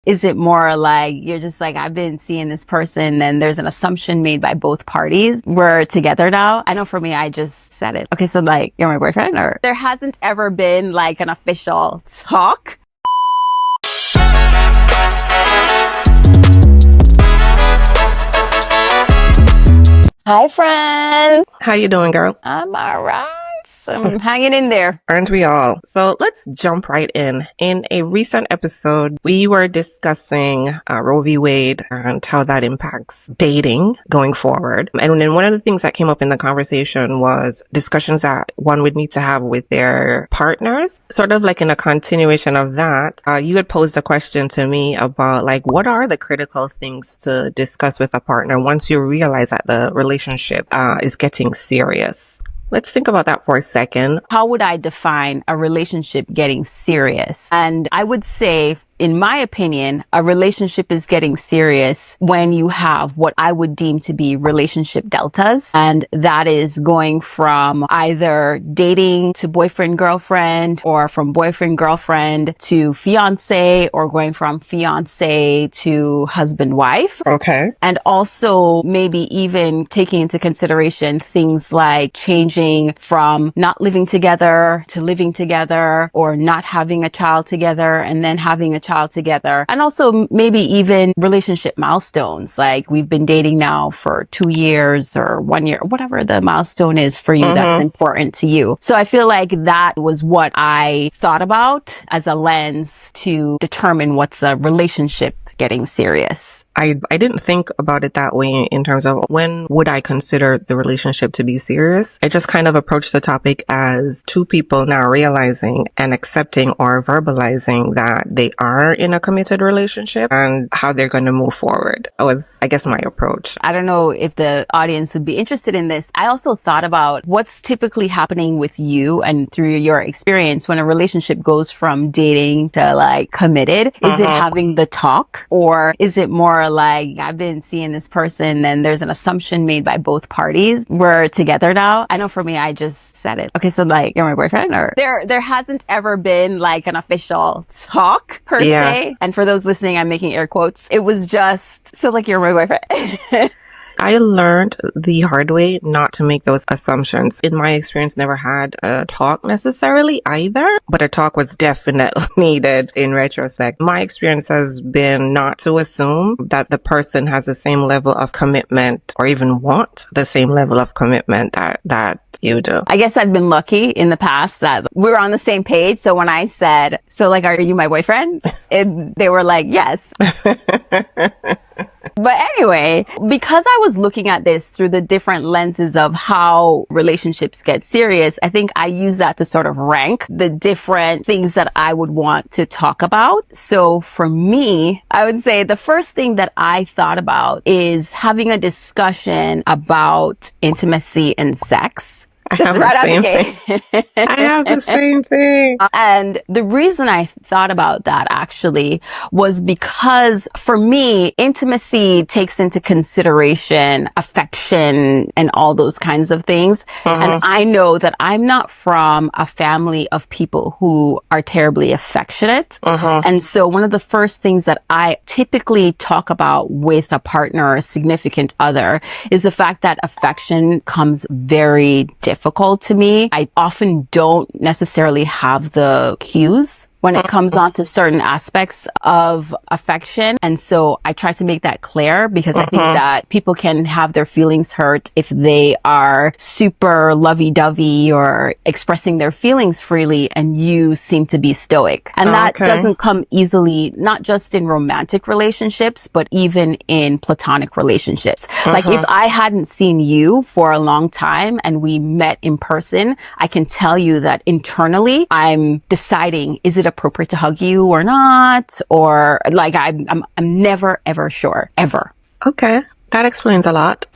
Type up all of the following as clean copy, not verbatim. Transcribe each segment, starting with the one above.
Is it more like you're just like, I've been seeing this person and there's an assumption made by both parties. We're together now. I know for me, I just said it. Okay, so like, you're my boyfriend, or there hasn't ever been like an official talk. Hi, friends. How you doing, girl? I'm all right. I'm hanging in there. Aren't we all? So let's jump right in. In a recent episode, we were discussing Roe v. Wade and how that impacts dating going forward. And then one of the things that came up in the conversation was discussions that one would need to have with their partners. Sort of like in a continuation of that, you had posed a question to me about like, what are the critical things to discuss with a partner once you realize that the relationship is getting serious? Let's think about that for a second. How would I define a relationship getting serious? And I would say, in my opinion, a relationship is getting serious when you have what I would deem to be relationship deltas. And that is going from either dating to boyfriend, girlfriend, or from boyfriend, girlfriend to fiance, or going from fiance to husband, wife. Okay. And also maybe even taking into consideration things like changing from not living together to living together, or not having a child together and then having a child together. And also maybe even relationship milestones, like we've been dating now for 2 years or 1 year, whatever the milestone is for you that's important to you. So I feel like that was what I thought about as a lens to determine what's a relationship getting serious. I didn't think about it that way in terms of when would I consider the relationship to be serious. I just kind of approached the topic as two people now realizing and accepting or verbalizing that they are in a committed relationship and how they're going to move forward. That was, I guess, my approach. I don't know if the audience would be interested in this. I also thought about what's typically happening with you and through your experience when a relationship goes from dating to like committed. Is it having the talk, or is it more like, I've been seeing this person and there's an assumption made by both parties? We're together now. I know for me, I just said it. Okay, so like, you're my boyfriend, or there hasn't ever been like an official talk per se. And for those listening, I'm making air quotes. It was just, so like, you're my boyfriend. I learned the hard way not to make those assumptions. In my experience, never had a talk necessarily either, but a talk was definitely needed in retrospect. My experience has been not to assume that the person has the same level of commitment or even want the same level of commitment that you do. I guess I've been lucky in the past that we were on the same page. So when I said, so like, are you my boyfriend? They were like, yes. But anyway, because I was looking at this through the different lenses of how relationships get serious, I think I use that to sort of rank the different things that I would want to talk about. So for me, I would say the first thing that I thought about is having a discussion about intimacy and sex. I have the same thing. And the reason I thought about that actually was because for me, intimacy takes into consideration affection and all those kinds of things. And I know that I'm not from a family of people who are terribly affectionate. And so one of the first things that I typically talk about with a partner or a significant other is the fact that affection comes very difficult to me. I often don't necessarily have the cues when it comes on to certain aspects of affection. And so I try to make that clear because I think that people can have their feelings hurt if they are super lovey-dovey or expressing their feelings freely and you seem to be stoic. And that doesn't come easily, not just in romantic relationships, but even in platonic relationships. Like if I hadn't seen you for a long time and we met in person, I can tell you that internally I'm deciding, is it appropriate to hug you or not? Or like I'm never ever sure, ever. Okay. That explains a lot.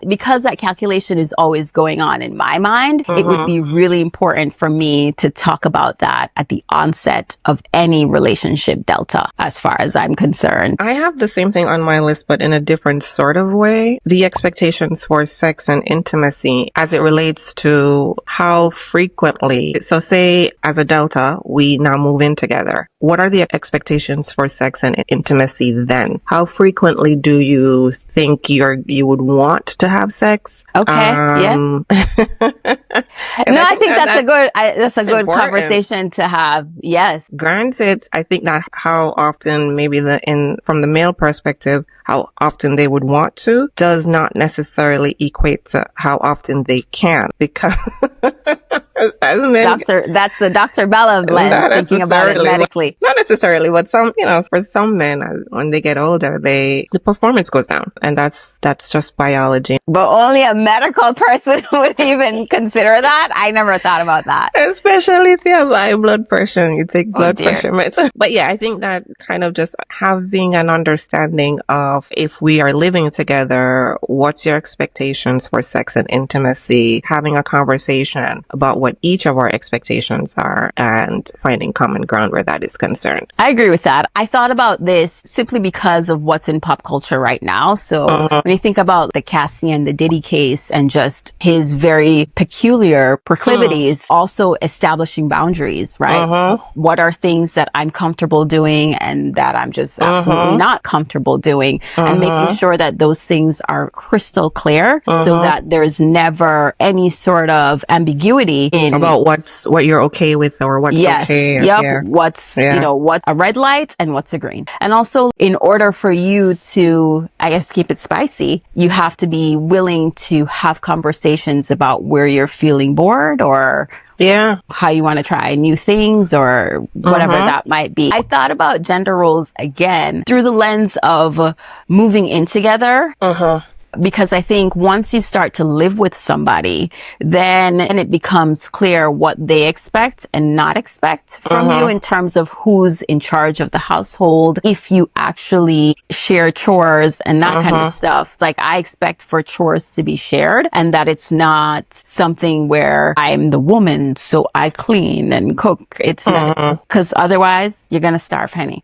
Because that calculation is always going on in my mind, it would be really important for me to talk about that at the onset of any relationship delta, as far as I'm concerned. I have the same thing on my list, but in a different sort of way. The expectations for sex and intimacy as it relates to how frequently. So say as a delta, we now move in together. What are the expectations for sex and intimacy then? How frequently do you think you would want to have sex? Okay. Yeah. No, I think that's a good important conversation to have. Yes. Granted, I think that how often maybe from the male perspective, how often they would want to does not necessarily equate to how often they can, because as men, that's the Dr. Bella lens, thinking about it medically. Not necessarily, but for some men, when they get older, the performance goes down, and that's just biology. But only a medical person would even consider that. I never thought about that. Especially if you have high blood pressure and you take blood pressure meds. But yeah, I think that kind of just having an understanding of, if we are living together, what's your expectations for sex and intimacy, having a conversation about what each of our expectations are, and finding common ground where that is concerned. I agree with that. I thought about this simply because of what's in pop culture right now. So when you think about the Cassie and the Diddy case and just his very peculiar proclivities, also establishing boundaries, right? What are things that I'm comfortable doing and that I'm just absolutely not comfortable doing, and making sure that those things are crystal clear so that there's never any sort of ambiguity in about what you're okay with or what's okay. What's, what a red light and what's a green. And also, in order for you to, I guess, keep it spicy, you have to be willing to have conversations about where you're feeling bored, or how you want to try new things, or whatever that might be. I thought about gender roles again through the lens of moving in together. Because I think once you start to live with somebody, then it becomes clear what they expect and not expect from you in terms of who's in charge of the household. If you actually share chores and that kind of stuff, like I expect for chores to be shared, and that it's not something where I'm the woman, so I clean and cook. It's not, because otherwise you're going to starve, honey.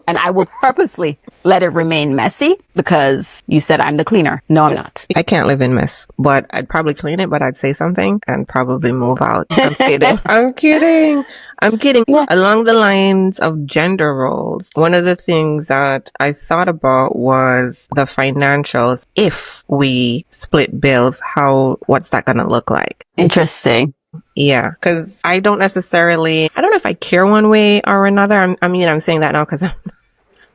And I will purposely let it remain messy because you said I'm the cleaner. No, I'm not. I can't live in mess, but I'd probably clean it, but I'd say something and probably move out. I'm kidding. I'm kidding. Yeah. Along the lines of gender roles, one of the things that I thought about was the financials. If we split bills, what's that going to look like? Interesting. Yeah, because I don't know if I care one way or another. I'm saying that now because I'm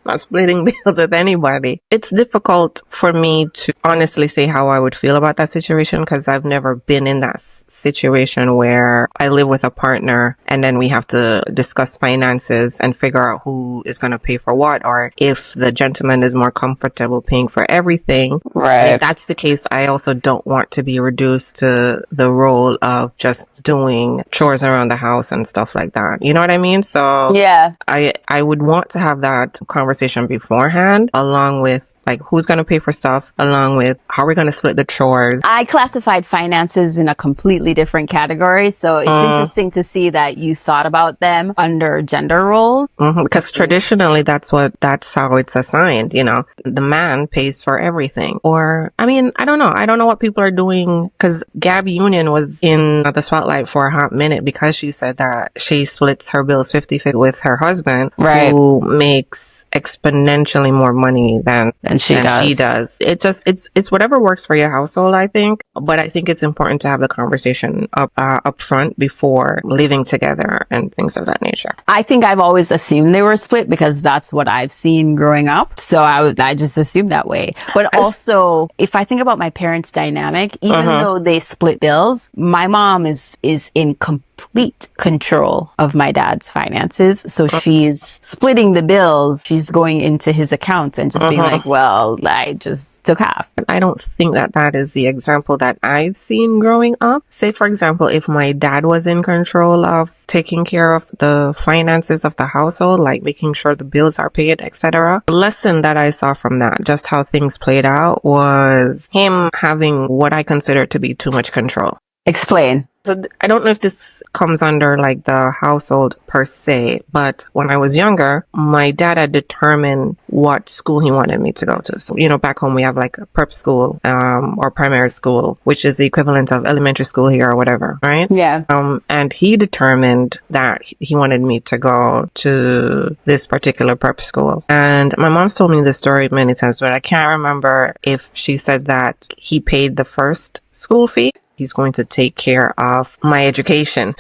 not splitting bills with anybody. It's difficult for me to honestly say how I would feel about that situation, because I've never been in that situation where I live with a partner and then we have to discuss finances and figure out who is going to pay for what, or if the gentleman is more comfortable paying for everything. Right. If that's the case, I also don't want to be reduced to the role of just doing chores around the house and stuff like that. You know what I mean? So yeah, I would want to have that conversation beforehand, along with like who's going to pay for stuff, along with how we're going to split the chores. I classified finances in a completely different category, so it's interesting to see that you thought about them under gender roles. Because traditionally that's how it's assigned. The man pays for everything. Or I don't know what people are doing, because Gabby Union was in the spotlight for a hot minute because she said that she splits her bills 50-50 with her husband, right, who makes exponentially more money than she does. It's whatever works for your household, I think. But I think it's important to have the conversation up front before living together and things of that nature. I think I've always assumed they were split because that's what I've seen growing up. So I just assumed that way. But also, if I think about my parents' dynamic, even though they split bills, my mom is in complete complete control of my dad's finances. So she's splitting the bills. She's going into his account and just being like, well, I just took half. I don't think that that is the example that I've seen growing up. Say, for example, if my dad was in control of taking care of the finances of the household, like making sure the bills are paid, etc. The lesson that I saw from that, just how things played out, was him having what I consider to be too much control. Explain. So I don't know if this comes under like the household per se, but when I was younger, my dad had determined what school he wanted me to go to. So, back home we have like a prep school, or primary school, which is the equivalent of elementary school here or whatever, right? Yeah. And he determined that he wanted me to go to this particular prep school. And my mom's told me this story many times, but I can't remember if she said that he paid the first school fee. He's going to take care of my education,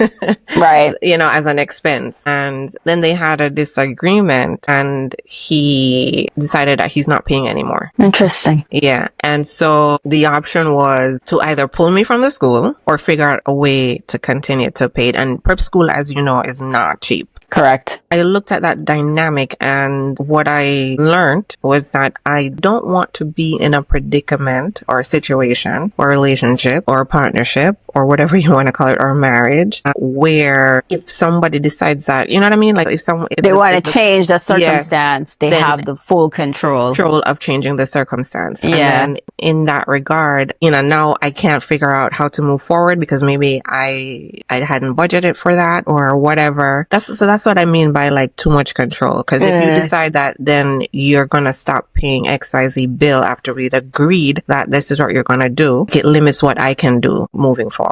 Right. As an expense. And then they had a disagreement and he decided that he's not paying anymore. Interesting. Yeah. And so the option was to either pull me from the school or figure out a way to continue to pay it. And prep school, as you know, is not cheap. Correct. I looked at that dynamic and what I learned was that I don't want to be in a predicament or a situation or a relationship or a partnership or whatever you want to call it, or marriage, where if somebody decides that, you know what I mean? Like if they want to change the circumstance, they have the full control of changing the circumstance. Yeah. And then in that regard, now I can't figure out how to move forward because maybe I hadn't budgeted for that or whatever. That's what I mean by like too much control. Because if you decide that, then you're going to stop paying XYZ bill after we'd agreed that this is what you're going to do. It limits what I can do moving forward.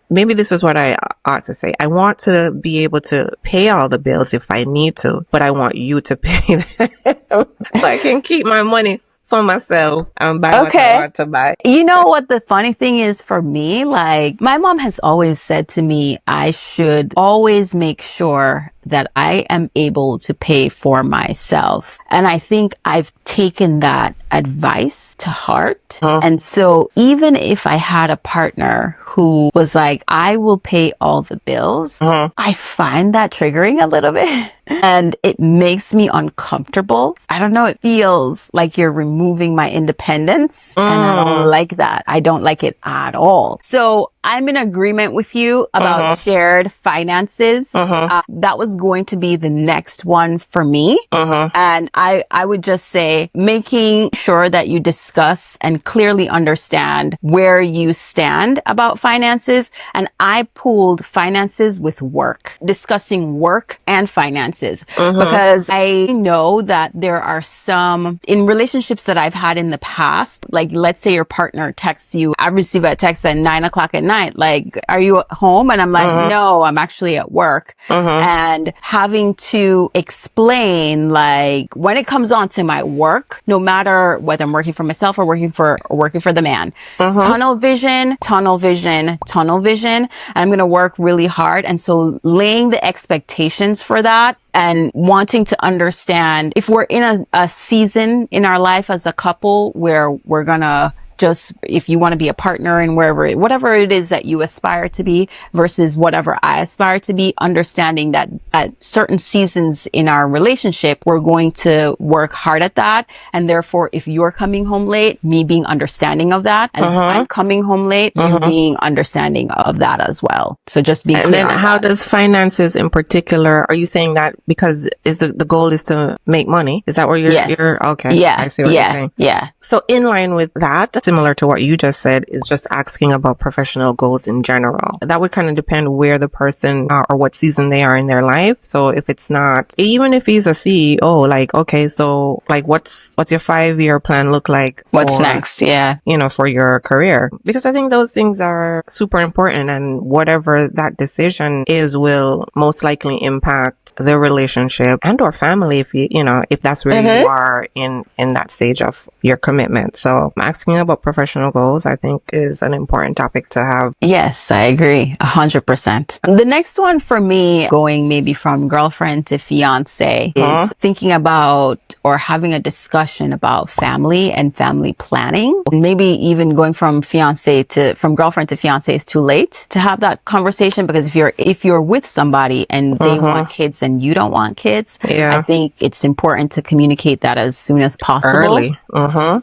Maybe this is what I ought to say. I want to be able to pay all the bills if I need to, but I want you to pay them so I can keep my money for myself and buy what I want to buy. You know what the funny thing is for me? Like, my mom has always said to me, I should always make sure that I am able to pay for myself. And I think I've taken that advice to heart. And so even if I had a partner who was like, I will pay all the bills, I find that triggering a little bit. And it makes me uncomfortable. I don't know. It feels like you're removing my independence. And I don't like that. I don't like it at all. So I'm in agreement with you about shared finances. That was going to be the next one for me. And I would just say making sure that you discuss and clearly understand where you stand about finances. And I pooled finances with work, discussing work and finances, because I know that there are some in relationships that I've had in the past, like let's say your partner texts you, I receive a text at 9:00 at night, like, are you at home? And I'm like, no, I'm actually at work. And having to explain, like, when it comes on to my work, no matter whether I'm working for myself or working for the man, tunnel vision, tunnel vision, tunnel vision. And I'm going to work really hard. And so laying the expectations for that and wanting to understand if we're in a season in our life as a couple where we're going to just, if you want to be a partner in whatever it is that you aspire to be versus whatever I aspire to be, understanding that at certain seasons in our relationship, we're going to work hard at that. And therefore, if you're coming home late, me being understanding of that, and if I'm coming home late, you being understanding of that as well. So just being clear. And then how does finances in particular, are you saying that because the goal is to make money? Is that where you're okay. Yeah. I see what you're saying. Yeah. So in line with that, similar to what you just said, is just asking about professional goals in general. That would kind of depend where the person or what season they are in their life. So if it's not, even if he's a CEO, like, okay, so like what's your 5-year plan look like? What's next? Yeah. For your career. Because I think those things are super important, and whatever that decision is will most likely impact the relationship and or family if if that's where you are in that stage of your commitment. So asking about about professional goals, I think, is an important topic to have. Yes, I agree. 100%. The next one for me, going maybe from girlfriend to fiance, is thinking about or having a discussion about family and family planning. Maybe even going from girlfriend to fiance is too late to have that conversation, because if you're with somebody and they want kids and you don't want kids, I think it's important to communicate that as soon as possible. Early.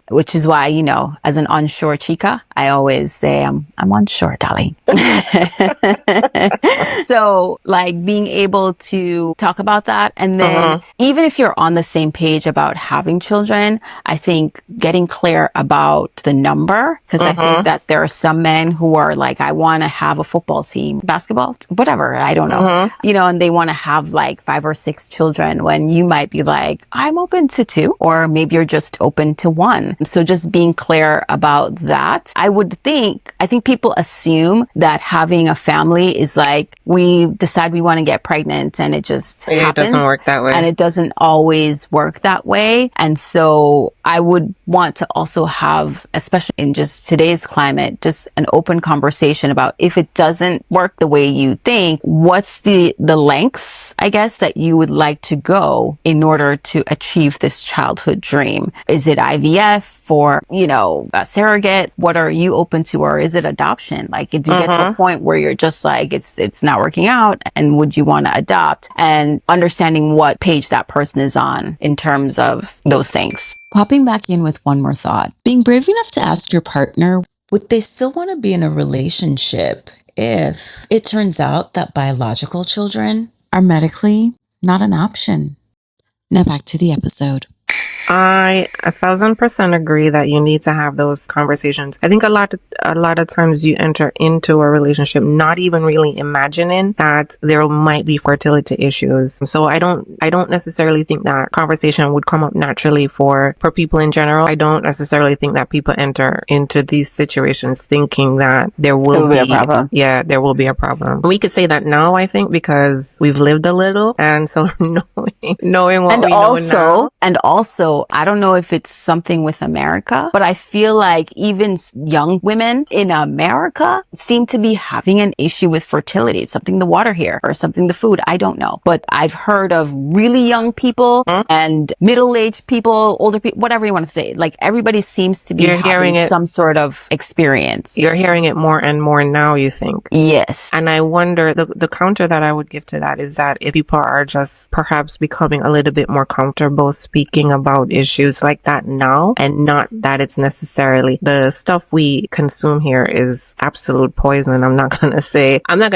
Which is why, as an onshore chica, I always say I'm onshore, darling. So like being able to talk about that, and then even if you're on the same page about having children, I think getting clear about the number, because I think that there are some men who are like, I want to have a football team, basketball, whatever, I don't know, and they want to have like 5 or 6 children, when you might be like, I'm open to 2, or maybe you're just open to 1. So just being clear about that. I think people assume that having a family is like, we decide we want to get pregnant and it just happens. It doesn't work that way. And it doesn't always work that way. And so I would want to also have, especially in just today's climate, just an open conversation about, if it doesn't work the way you think, what's the lengths, I guess, that you would like to go in order to achieve this childhood dream? Is it IVF or, a surrogate? What are you open to? Or is it adoption? Like, do you get to a point where you're just like, it's not working out, and would you want to adopt? And understanding what page that person is on in terms of those things. Popping back in with one more thought. Being brave enough to ask your partner, would they still want to be in a relationship if it turns out that biological children are medically not an option? Now back to the episode. I 1,000% agree that you need to have those conversations. I think a lot of times you enter into a relationship not even really imagining that there might be fertility issues. So I don't necessarily think that conversation would come up naturally for people in general. I don't necessarily think that people enter into these situations thinking that there will be a problem. Yeah, there will be a problem. We could say that now, I think, because we've lived a little, and so knowing what we know now. And also, I don't know if it's something with America, but I feel like even young women in America seem to be having an issue with fertility. It's something the water here, or something the food. I don't know. But I've heard of really young people and middle-aged people, older people, whatever you want to say. Like, everybody seems to be having some sort of experience. You're hearing it more and more now, you think? Yes. And I wonder, the counter that I would give to that is that if people are just perhaps becoming a little bit more comfortable speaking about issues like that now, and not that it's necessarily the stuff we consume here is absolute poison. I'm not going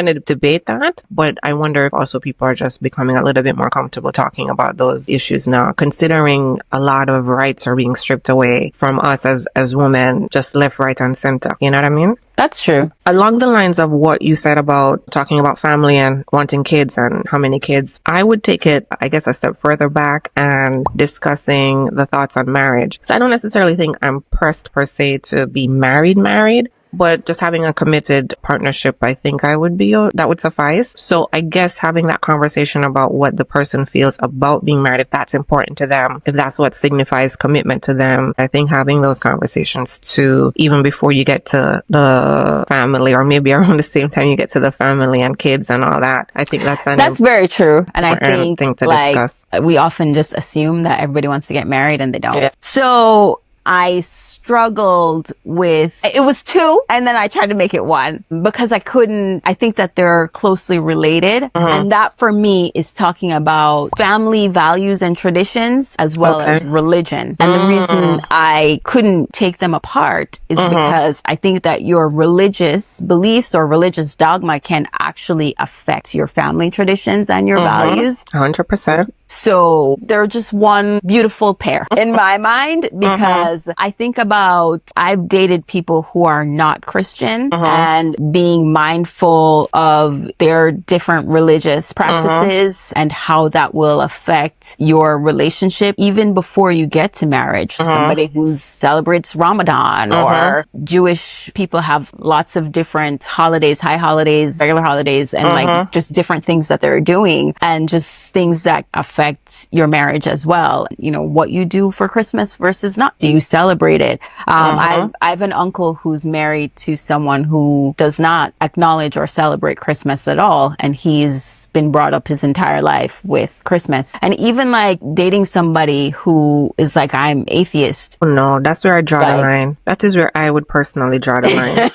to debate that, but I wonder if also people are just becoming a little bit more comfortable talking about those issues now, considering a lot of rights are being stripped away from us as women, just left, right, and center. You know what I mean? That's true. Along the lines of what you said about talking about family and wanting kids and how many kids, I would take it, I guess, a step further back and discussing the thoughts on marriage. So I don't necessarily think I'm pressed per se to be married, but just having a committed partnership, I think that would suffice. So I guess having that conversation about what the person feels about being married, if that's important to them, if that's what signifies commitment to them, I think having those conversations too, even before you get to the family, or maybe around the same time you get to the family and kids and all that, I think that's very true. And I think thing to discuss. We often just assume that everybody wants to get married and they don't. Yeah. So I struggled with, it was 2, and then I tried to make it 1 because I think that they're closely related. And that for me is talking about family values and traditions as well as religion. And the reason I couldn't take them apart is because I think that your religious beliefs or religious dogma can actually affect your family traditions and your values. 100%. So they're just one beautiful pair in my mind, because I think about, I've dated people who are not Christian, and being mindful of their different religious practices and how that will affect your relationship even before you get to marriage. Somebody who celebrates Ramadan, or Jewish people have lots of different holidays, high holidays, regular holidays, and like just different things that they're doing, and just things that affect affect your marriage as well. You know, what you do for Christmas versus not. Do you celebrate it? I have an uncle who's married to someone who does not acknowledge or celebrate Christmas at all. And he's been brought up his entire life with Christmas. And even like dating somebody who is like, I'm atheist. No, that's where I draw the line. That is where I would personally draw the line.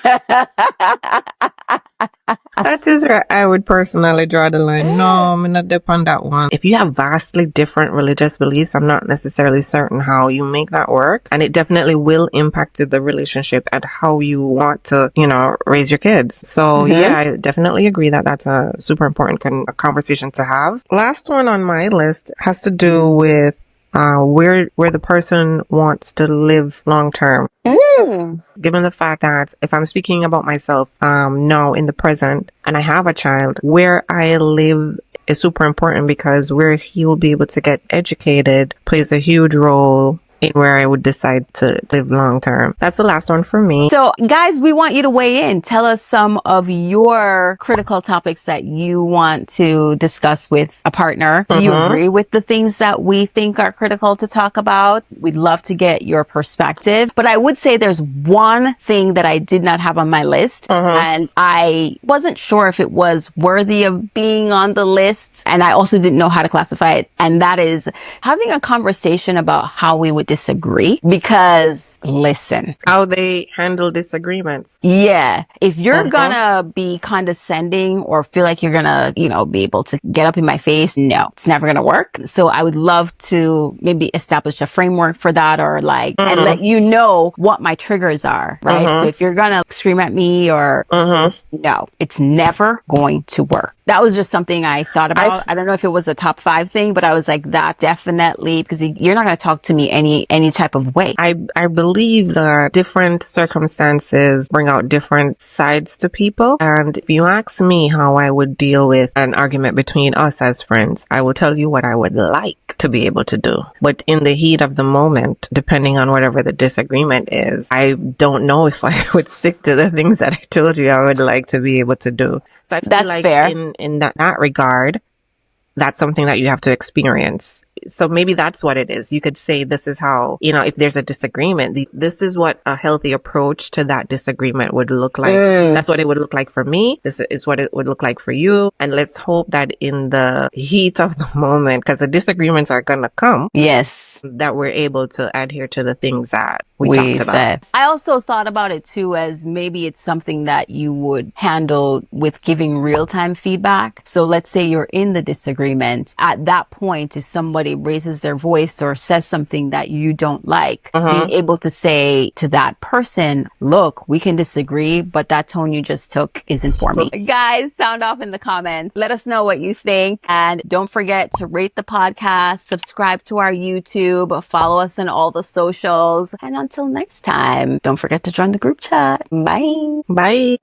That is where I would personally draw the line. No, I'm not dip on that one. If you have vastly different religious beliefs, I'm not necessarily certain how you make that work. And it definitely will impact the relationship and how you want to, you know, raise your kids. So yeah, I definitely agree that that's a super important conversation to have. Last one on my list has to do with where the person wants to live long term. Given the fact that if I'm speaking about myself now in the present and I have a child, where I live is super important because where he will be able to get educated plays a huge role in where I would decide to live long term. That's the last one for me. So guys, we want you to weigh in. Tell us some of your critical topics that you want to discuss with a partner. Do you agree with the things that we think are critical to talk about? We'd love to get your perspective. But I would say there's one thing that I did not have on my list and I wasn't sure if it was worthy of being on the list. And I also didn't know how to classify it. And that is having a conversation about how we would disagree, because listen, how they handle disagreements. Yeah. If you're gonna be condescending or feel like you're gonna, you know, be able to get up in my face, no, it's never gonna work. So I would love to maybe establish a framework for that, or like, and let you know what my triggers are, right? So if you're gonna scream at me or no, it's never going to work. That was just something I thought about. I don't know if it was a top 5 thing, but I was like, that definitely, because you're not going to talk to me any type of way. I believe that different circumstances bring out different sides to people. And if you ask me how I would deal with an argument between us as friends, I will tell you what I would like to be able to do. But in the heat of the moment, depending on whatever the disagreement is, I don't know if I would stick to the things that I told you I would like to be able to do. So I feel That's like fair. In that regard, that's something that you have to experience. So maybe that's what it is. You could say this is how, you know, if there's a disagreement, this is what a healthy approach to that disagreement would look like. That's what it would look like for me. This is what it would look like for you. And let's hope that in the heat of the moment, because the disagreements are going to come. Yes. That we're able to adhere to the things that we talked about. Said. I also thought about it too as maybe it's something that you would handle with giving real-time feedback. So let's say you're in the disagreement. At that point, if somebody raises their voice or says something that you don't like, being able to say to that person, look, we can disagree, but that tone you just took isn't for me. Guys, sound off in the comments. Let us know what you think. And don't forget to rate the podcast, subscribe to our YouTube, follow us on all the socials. And until next time, don't forget to join the group chat. Bye. Bye.